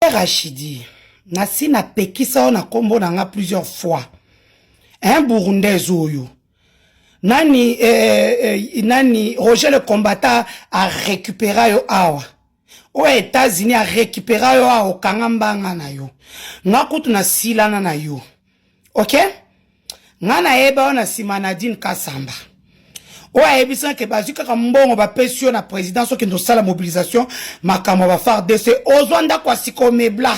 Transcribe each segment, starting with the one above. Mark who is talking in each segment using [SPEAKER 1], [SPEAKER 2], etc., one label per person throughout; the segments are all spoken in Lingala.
[SPEAKER 1] Rachidi, nasi na pekisa na kombo nanga plusieurs fois. Un Burundais oyo. Nani Roger le combattant a récupéré yo awa. Aux États-Unis a récupéré yo awa kangambanga na yo. Nga kutu na silana na yo. OK? Nga na eba na Simanadine Kasamba. Oa ebisa ke bazuka kambongo ba pesio na président so ke ndo sala mobilisation makamo ba faire DC ozwanda kwa siko mebla.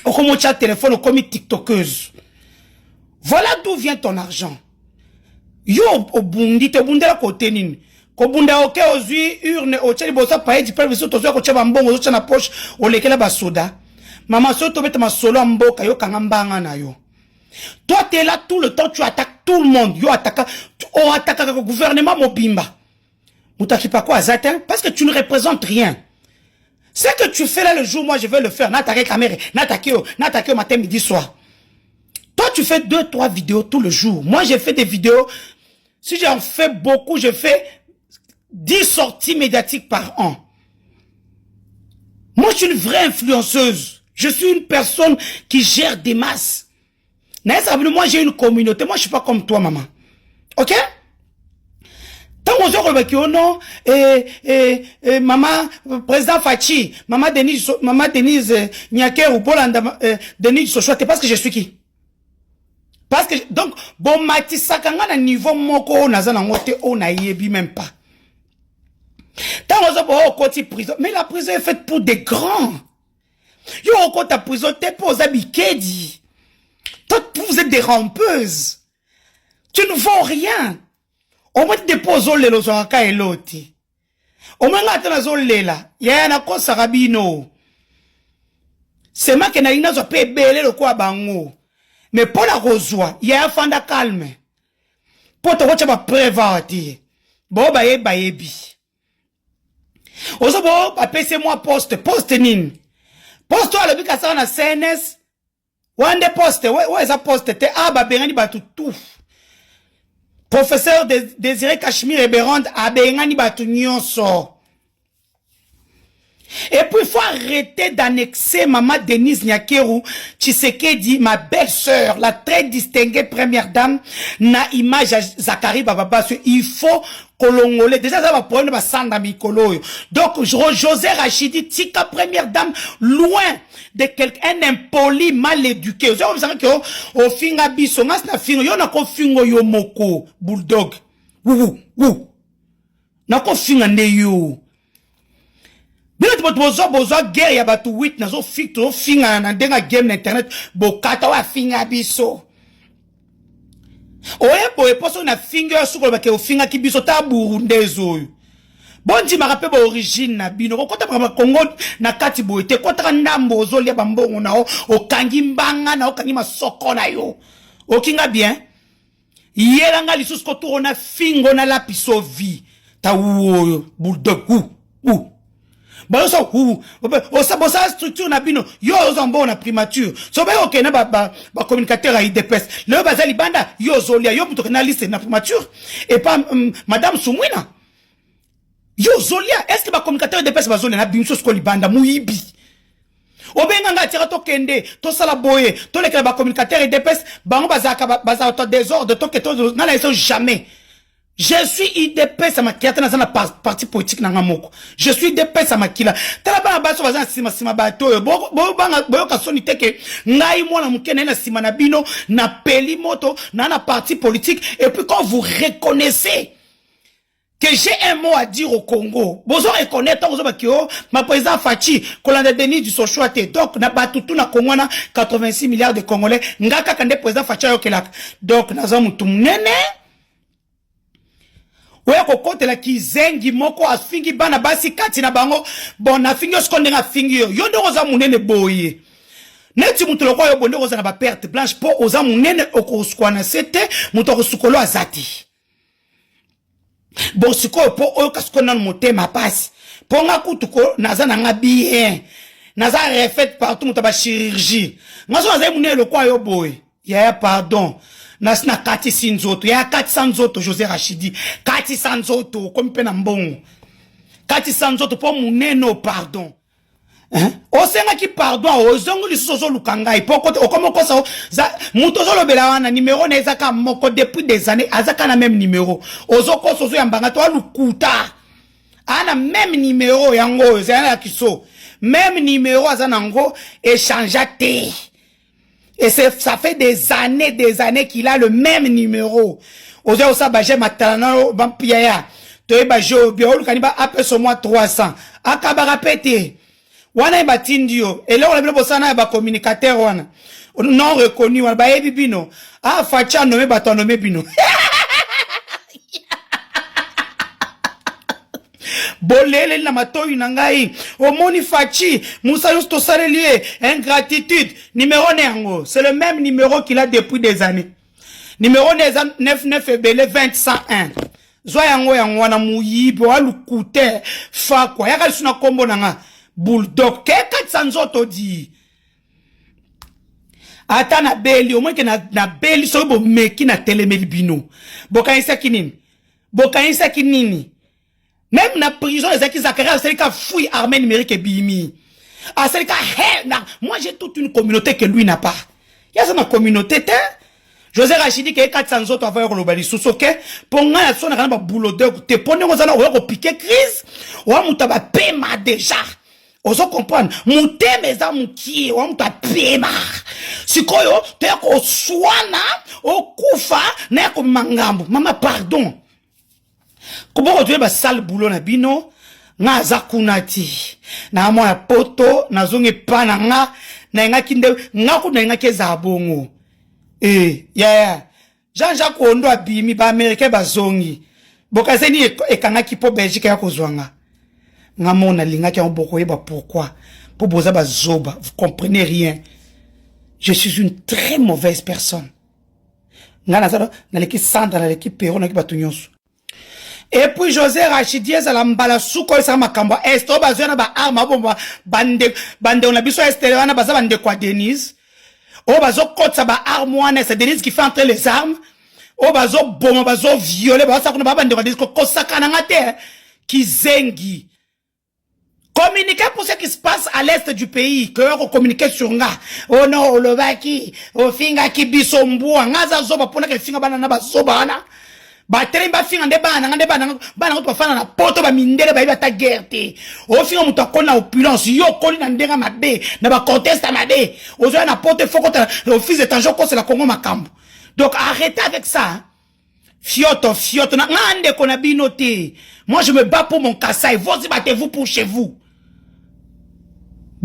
[SPEAKER 1] Okomo chat téléphone comme tiktokeuse. Voilà d'où vient ton argent. Yo obundi te bundela côté nini. Ko bunda oke ozui urne o cheli bosa paye di père biso tozo ko chaba mbongo zo na poche o lekela ba soda. Maman so to beta masolo mboka yo kangambanga na yo. Toi, tu es là tout le temps, tu attaques tout le monde. Yo attaque, on attaque le gouvernement Mobimba. Moutaki pas quoi, Zatin? Parce que tu ne représentes rien. Ce que tu fais là le jour, moi je vais le faire. N'attaquer caméra, n'attaquer matin, midi, soir. Toi, tu fais 2-3 vidéos tout le jour. Moi, j'ai fait des vidéos. Si j'en fais beaucoup, je fais 10 sorties médiatiques par an. Moi, je suis une vraie influenceuse. Je suis une personne qui gère des masses. Moi, j'ai une communauté. Moi, je suis pas comme toi, maman. OK? Tant qu'on se remet que non, maman, président Fachi, maman Denise Nyakeru, Bolanda, Denise Sochwa, t'es parce que je suis qui? Parce que, donc, bon, Mati Sakanga, na niveau moko, na zana ngote, on a yebi même pas. Tant qu'on se remet au côté prison, mais la prison est faite pour des grands. Yo, au côté prison, t'es pas aux abikedi. Toi, vous êtes des rampeuses. Tu ne vaux rien. Au moins, tu déposes les lozoraka et l'autre. Au moins, tu as les là. Il y a un accord sarabino. C'est moi qui n'a pas pu belé le quoi bango. Mais pour la rosoie, il y a un fanda calme. Pour te watcher ma prévenir. Bon, bayebi. Oso bo, moi poste nin. Poste à la bika na CNS. Wande poste, ouais, ça poste, te bengani batu tout. Professeur Désiré Cachemire et Bérande, bengani batu nyonso. Et puis, il faut arrêter d'annexer Maman Denise Nyakeru Tshisekedi, ma belle-sœur, la très distinguée première dame, na image à Zakari Bababa. Il faut colongoler. Déjà, ça va prendre ma sanda mikolo. Donc, José Rachidi, tika première dame, loin de quelqu'un impoli, mal éduqué. Vous savez que, au finga biso, na fingo, yo na ko fingo yo moko, bulldog. Wou. Na ko finga ne yo. Bien, bozo guerre ya batu 8 na zo fito finga na denga game na internet bokata wa finga biso. Oye poso na finga suko ba ke o finga ki biso ta burundezo. Bonji marape ba origine na bino ko kota ba Congo na kati boite kota ndambo ozolia ba mbongo na o kangi mbanga na o kangi masoko na yo. Okinga bien. Yelanga lisusu ko to na fingo na la piso vi. Ta wo bulldog ou. Bosa bosa structure na bino yo ozombo na primature so ba ok na ba communicateur a IDPS le bazali banda yo zolia yo muto na liste na primature et pas madame Soumwina yo zolia est-ce que ba communicateur IDPS ba zolia na bimso sko libanda muibi obenga ngati to kende to sala boye to lekela ba communicateur IDPS bango bazaka to désordre to que to na la jamais. Je suis IDPS à ma kila tena zana parti politique na ngamoko. Je suis IDPS à ma kila. Tala bana baso bazana sima bato. Bo ka soni teke ngai mwana mukene na sima na bino na peli moto na parti politique et puis quand vous reconnaissez que j'ai un mot à dire au Congo. Bozo reconnaître ma président Fachi Kolanda Denis du Sochouate. Donc na batutu na Congo na 86 milliards de Congolais. Ngaka kande président Fachi yokelak. Donc nazo mutu nene. Oya kokote la kizengi moko afingi bana basi kati na bango bon afingi oskonde nga fingi yo ndo oza munene boye neti mutu lokwa yo bonde oza na ba perte blanche po oza munene okoskwana sete mutu okosukolo azati bon siko po oyo kaskona motema pasi po nga kutuko naza na nga bien naza refait partout mutu ba chirurgie ngaso naza munene lokwa yo boye ya pardon. Nasina kati sinzoto ya kati sanzoto José Rachidi kati sanzoto comme pena mbongo kati sanzoto pour muneno pardon Osenga ki pardon ozongo lisusu lukanga ipoko okoma kosa mutozo lobela wana numéro na ezaka moko depuis des années azaka na même numéro ozoko sozo yambanga to lukuta ana même numéro yango ezana kiso même numéro azana ngo échangeate et ça fait des années qu'il a le même numéro ozo osa baje matalana bampiaya to eba jo bio lukaniba appelle sur moi 300 akaba répéter wana e batindio et là on a bien bosana ba communicateur wana non reconnu wana ba yebi bino facha nommé bato nommé bino bolele na matoyi na ngai omoni fachi musa yusto salelier ingratitude numéro nengo c'est le même numéro qu'il a depuis des années numéro 99 ebele 201 zwa yango wana muyibo alukute fa kwa yaka suna kombo nanga bulldog ke 400 nzoto di ata na beli au moins que na beli so bo meki na telemeli bino bokanisa kinini même na prison les qui Zakaria c'est ka fouille armée numérique et bimi c'est ka moi j'ai toute une communauté que lui n'a pas il y a ça ma communauté José Rachidi que 400 autres avant globali sosoke ponga ya sona kana ba bulldog te pone ko zana o piquer crise wa mutaba pema déjà ozo comprendre muteme za mukie wa muta pema sikoyo te ko swana okufa na ko mangambo mama pardon kubo tu ba sale boulot na bino nga zakunati na mo ya poto na zonge pana na nga kinde nga ku na nga keza bongo Jean-Jacques Ondo abimi ba américain bazongi bokazeni ekanga kipo Belgique ya kozwanga ngamona linga ki mboko yeba pourquoi pour boza bazoba vous comprenez rien je suis une très mauvaise personne ngana zalo na l'équipe Sandra na l'équipe Perron na l'équipe Batunyonso et puis José Rachidi ezala mbala suko sa makambo esto bazona ba arma bomba bande on a biso estele wana baza bande kwa Denise oh bazo kotsa ba armoine c'est Denise qui fait entrer les armes oh bazo bomba bazo violer bazo kuna ba bande kwa Denise ko sakana ngate kizengi communiquer pour ce qui se passe à l'est du pays que on communiquer sur nga oh non le baki o finga ki bisombo ngaza zoba pona ke finga bana na bazoba na ba tremba finga nde bana ko fana na poto ba mindele ba ba ta guerre o finga muta kona opulence yo koli na ndenga mabe na ba conteste mabe o zo na poto foko le fils de Tanjo ko c'est la Congo makambo donc arrêtez avec ça fioto na ngande kona binoté moi je me bats pour mon Kasaï vous battez-vous pour chez vous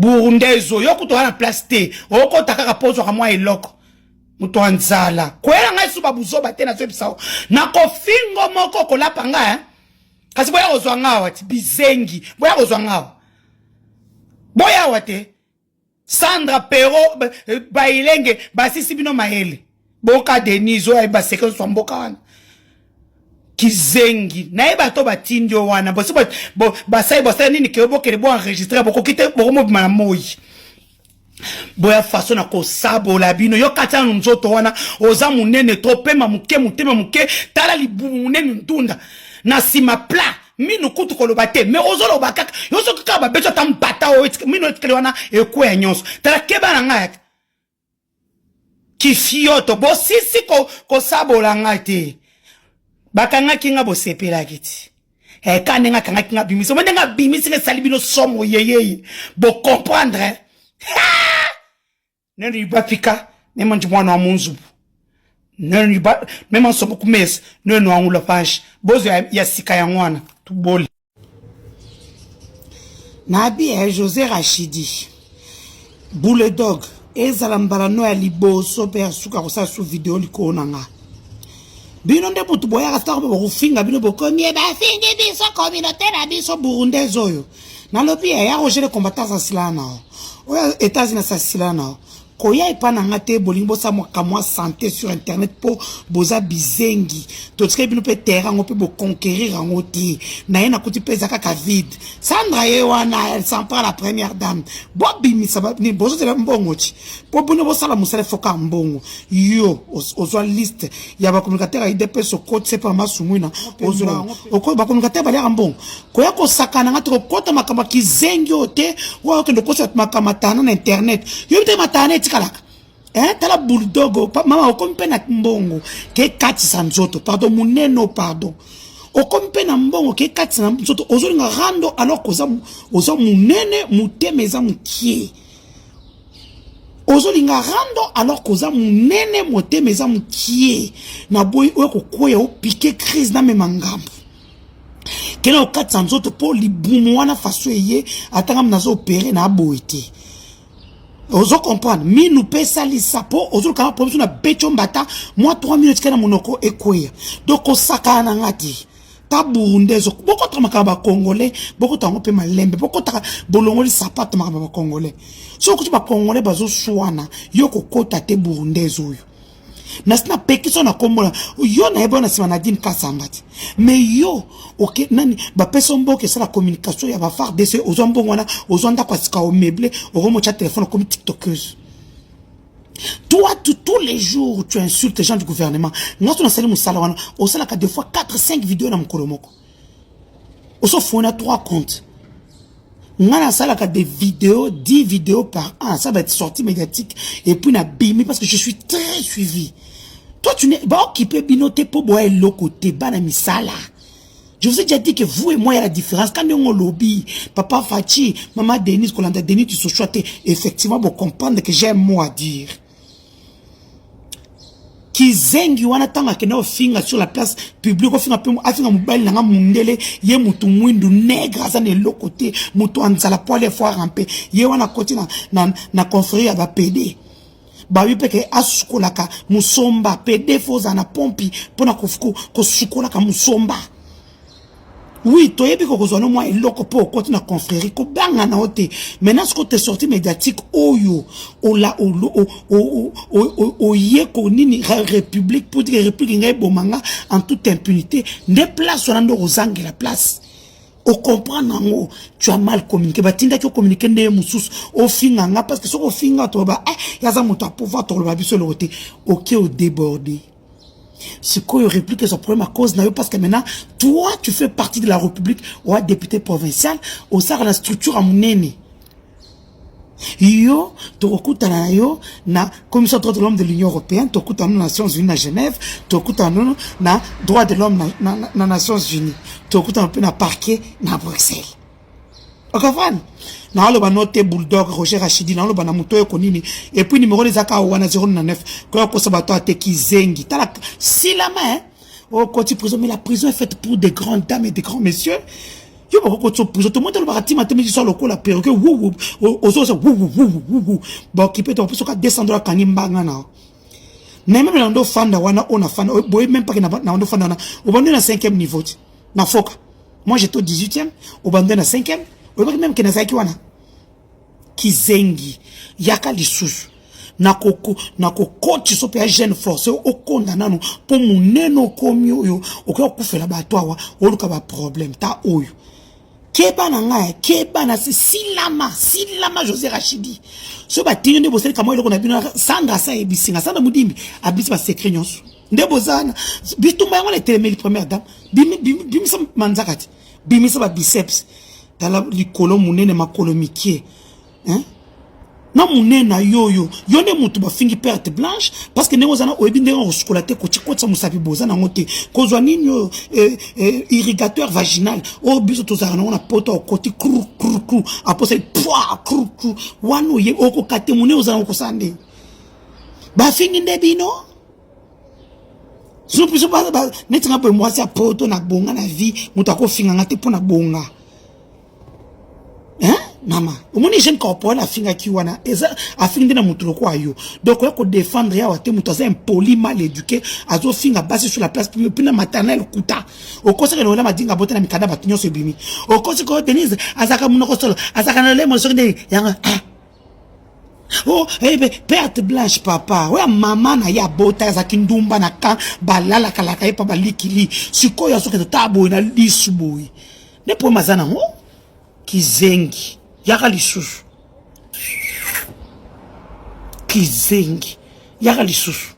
[SPEAKER 1] Burundezo yo kuto na place te o ko takaka pozo ka moi eloko muto anzala kwela ngai suba buzoba te na zebisa na kofingo moko ko lapanga kasi boya ozwa ngawa ti bizengi boya ozwa ngawa boya wate Sandra Perro bailenge basisi bino maele boka Denizo ay baseke so mboka wana kizengi na eba to batindi wana bosi basai nini ke bokele bo enregistrer boko kite boko mo bima moyi boya façon na ko sabo la bino yo kata nzoto wana oza munene to pema muke mutema muke tala libu munene ndunda na sima pla minu kutu ko lobate mais ozolo bakaka yo so kaka ba beto tam pata o minu etkele wana ekwe ya nyonso tala keba na ngaya kifioto bo sisi ko sabo la ngate bakanga kinga bo sepela kiti kanenga kanga kinga bimiso menga bimisi ke salibino somo yeye bo comprendre nani bapika même njimwana wa munzu nani ba même somo kumesa nani wa ngula page bozo ya sika ya ngwana tuboli nabi José Rachidi Bulldog ezala mbala no ya liboso pe suka ko sa su video likona nga bino nde mutu boya rasta ko bofinga bino bokomi ba fingi biso communauté na biso burundezo yo na lobi ya Roger le combattant asilana o États-Unis asilana koya epananga te bolingo sa moi santé sur internet po boza bizengi to tsike bino pe terrain ngo pe bo conquérir ngo te na yena kuti peza kaka vide Sandra yewana elle s'en prend la première dame bo bimisa ni bozo tela mbongo chi po bono bo sala musala foka mbongo yo ozwa liste ya ba communicateur IDP so code c'est pas masumwina ozwa oko ba communicateur ba lera mbongo koya ko sakana ngato kota makamba kizengi ote wa ko ndo ko sa makamata na internet yo te matana etikalaka tala bulldog mama okompe na mbongo ke kati sanzoto pardon muneno pardon okompe na mbongo ke kati na nzoto ozolinga rando alors oza munene mutemeza mukie ozolinga rando alors koza munene mutemeza mukie na boy okokoya opike crise na memangambo kena okati sanzoto po libumu wana faso eye atanga mnazo opérer na boité. Ozo comprendre, mi nous paie salisa po, ozo kama promotion na becho mbata, moi 3 minutes kena monoko ekweya. Donc osaka na ngati. Ta burundezo, boko ta makaba congolais, boko ta ngope malembe, boko ta bolongoli sapato makaba congolais. So kuti ba congolais bazo swana, yoko kota te burundezo yo. Nasina pekiso na kombola, yo na eba na sima Nadine Kasambati. Mais yo, ok, nani, ba peso mboke sa la communication ya ba far dese, ozo mbongo wana, ozo anda kwa sika o meublé, ozo mocha téléphone comme tiktokeuse. Toi, tous les jours, tu insultes les gens du gouvernement. Nous, on a salé moussala wana, on sala ka des fois 4-5 vidéos na mkolomoko. Ozo fona 3 comptes. Ngana sala ka des vidéos, 10 vidéos par an, ça va être sorti médiatique, et puis na bimi, parce que je suis très suivi. Toi, tu n'es pas occupé binoté pour boire l'eau côté, banami sala. Je vous ai déjà dit que vous et moi, il y a la différence. Quand on lobby, papa Fachi, maman Denise, Kolanda Denis, tu sois choisi, effectivement, pour comprendre que j'ai un mot à dire. Kizengi wana tanga kena ofinga sur la place publique ofinga pe afinga mobile nanga mundele ye mutu mwindu negra za ne lokote mutu anzala poile fois rampe ye wana koti na confrérie ya ba PD ba wipeke asukolaka musomba PD foza na pompi pona kofuko ko sukolaka musomba. Oui, toi, et ko zone moi eloko po koti na confrérie ko banga na ote. Maintenant ce que t'es sorti médiatique oyo ola o ye ko nini république pour dire république ngai bomanga en toute impunité. Ne place onando ozange la place. O comprendre ngo tu as mal communiqué batinda tu communiquer ne mususu o finga nga parce que so o finga to ba yaza moto a pouvoir to ba biso le côté OK au débordé. Ce qu'on réplique son problème à cause parce que maintenant, toi, tu fais partie de la République ou à député provincial, au sein de la structure à Mounene. Yo, tu na yo, na Commission des droits de l'homme de l'Union européenne, tu as na Nations Unies à Genève, tu as na droits de l'homme na Nations Unies, tu as un peu na parquet na Bruxelles. Vous comprenez? Na lo banote bulldog Roger Rachidi na lo bana mutoyo konini et puis numéro les aka wana 099 ko ko sabato ate kizengi tala si la main au côté prison mais la prison est faite pour des grandes dames et des grands messieurs yo ko ko prison tout le monde le barati matemi sur le ko la perruque wou ozo so wou bon qui peut on peut so descendre la kanimba ngana même dans ndo fanda wana on a fanda boy même pas na ndo fanda na au bande na 5e niveau na foka moi j'étais au 18e au bande na 5e même que nazaki wana kizengi yaka lisusu na coach so pe jeune force o condamna no po muneno komi oyo okufela bato awa oluka ba problème ta oyo keba na ngai keba na silama José Rachidi so ba tinde boseli kama eloko na bino Sandra sa ebisinga Sandra mudimbi abisi ba secret nyonso ndebozana bitumba yango le télémé première dame bimi sa manzakati bimi sa ba biceps dans les colons munene makolo mikie hein na munena yoyo yone mutu ba fingi perte blanche parce que nezana oyebi ndenge o chocolate ko chikotsa musapi bozana ngote kozwa nini irrigateur vaginal o biso tozana na poto okoti kru apose kru wano ye oko kate mune ozana ko sande ba fingi ndebino so biso ba netinga pe mwasi poto na bonga na vie mutu akofinga ngate pona bonga. Hein? Mama, omoni jeune corporel a finga kiwana eza a finga na mutulo kwa yo. Donc on défendre ya wate mutu aza impoli mal éduqué, azo finga basi sur la place publique pina maternelle kuta. O kosa ke lola madinga bota na mikada batinyo so bimi. O kosa ko Denise azaka munoko solo, azaka na le mo so de yanga. Oh, perte blanche papa. Ouais, maman na ya bota za kindumba na kan balala kalaka yepa balikili. Sikoyo asoke tabo na lisuboy. Ne po mazana ho kizengi. Yaka lisusu. Kizengi. Yaka lisusu.